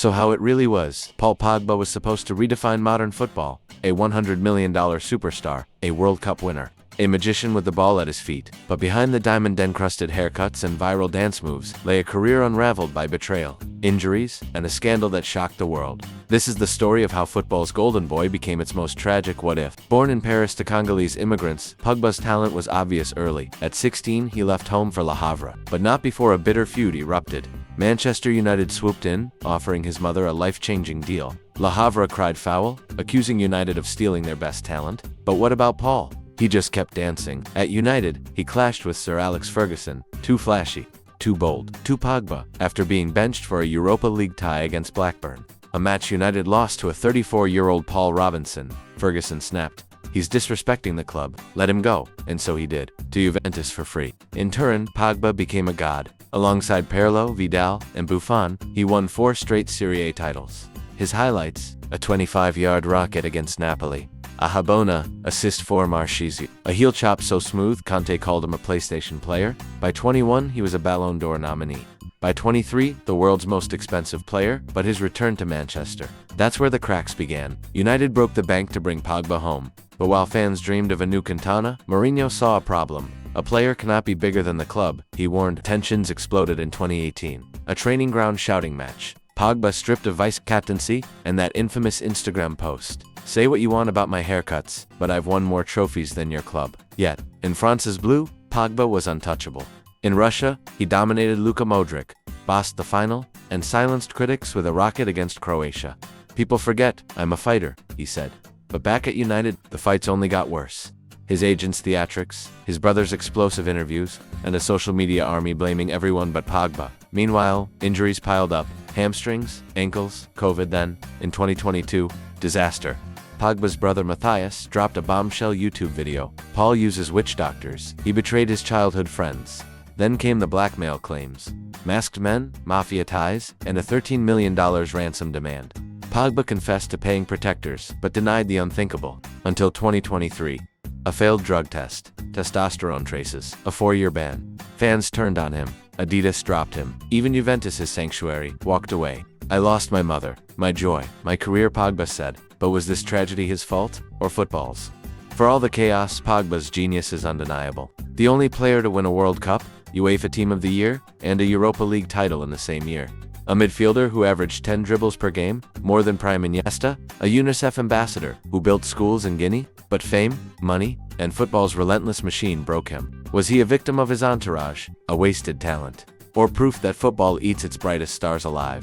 So how it really was, Paul Pogba was supposed to redefine modern football, a $100 million superstar, a World Cup winner, a magician with the ball at his feet. But behind the diamond-encrusted haircuts and viral dance moves lay a career unraveled by betrayal, injuries, and a scandal that shocked the world. This is the story of how football's golden boy became its most tragic what-if. Born in Paris to Congolese immigrants, Pogba's talent was obvious early. At 16, he left home for Le Havre, but not before a bitter feud erupted. Manchester United swooped in, offering his mother a life-changing deal. Le Havre cried foul, accusing United of stealing their best talent. But what about Paul? He just kept dancing. At United, he clashed with Sir Alex Ferguson, too flashy, too bold, too Pogba, after being benched for a Europa League tie against Blackburn. A match United lost to a 34-year-old Paul Robinson. Ferguson snapped, "He's disrespecting the club, let him go," and so he did, to Juventus for free. In Turin, Pogba became a god. Alongside Pirlo, Vidal, and Buffon, he won 4 straight Serie A titles. His highlights: a 25-yard rocket against Napoli, a Habona assist for Marchisio, a heel chop so smooth Conte called him a PlayStation player. By 21, he was a Ballon d'Or nominee. By 23, the world's most expensive player, but his return to Manchester. That's where the cracks began. United broke the bank to bring Pogba home. But while fans dreamed of a new Cantona, Mourinho saw a problem. A player cannot be bigger than the club, he warned. Tensions exploded in 2018. A training ground shouting match. Pogba stripped of vice-captaincy, and that infamous Instagram post. "Say what you want about my haircuts, but I've won more trophies than your club." Yet, in France's blue, Pogba was untouchable. In Russia, he dominated Luka Modric, bossed the final, and silenced critics with a rocket against Croatia. "People forget, I'm a fighter," he said. But back at United, the fights only got worse. His agent's theatrics, his brother's explosive interviews, and a social media army blaming everyone but Pogba. Meanwhile, injuries piled up. Hamstrings, ankles, COVID. Then, in 2022, disaster. Pogba's brother Matthias dropped a bombshell YouTube video. Paul uses witch doctors. He betrayed his childhood friends. Then came the blackmail claims. Masked men, mafia ties, and a $13 million ransom demand. Pogba confessed to paying protectors, but denied the unthinkable. Until 2023. A failed drug test, testosterone traces, a 4-year ban. Fans turned on him. Adidas dropped him. Even Juventus, his sanctuary, walked away. "I lost my mother, my joy, my career," Pogba said. But was this tragedy his fault, or football's? For all the chaos, Pogba's genius is undeniable. The only player to win a World Cup, UEFA Team of the Year, and a Europa League title in the same year. A midfielder who averaged 10 dribbles per game, more than Prime Iniesta. A UNICEF ambassador who built schools in Guinea. But fame, money, and football's relentless machine broke him. Was he a victim of his entourage, a wasted talent, or proof that football eats its brightest stars alive?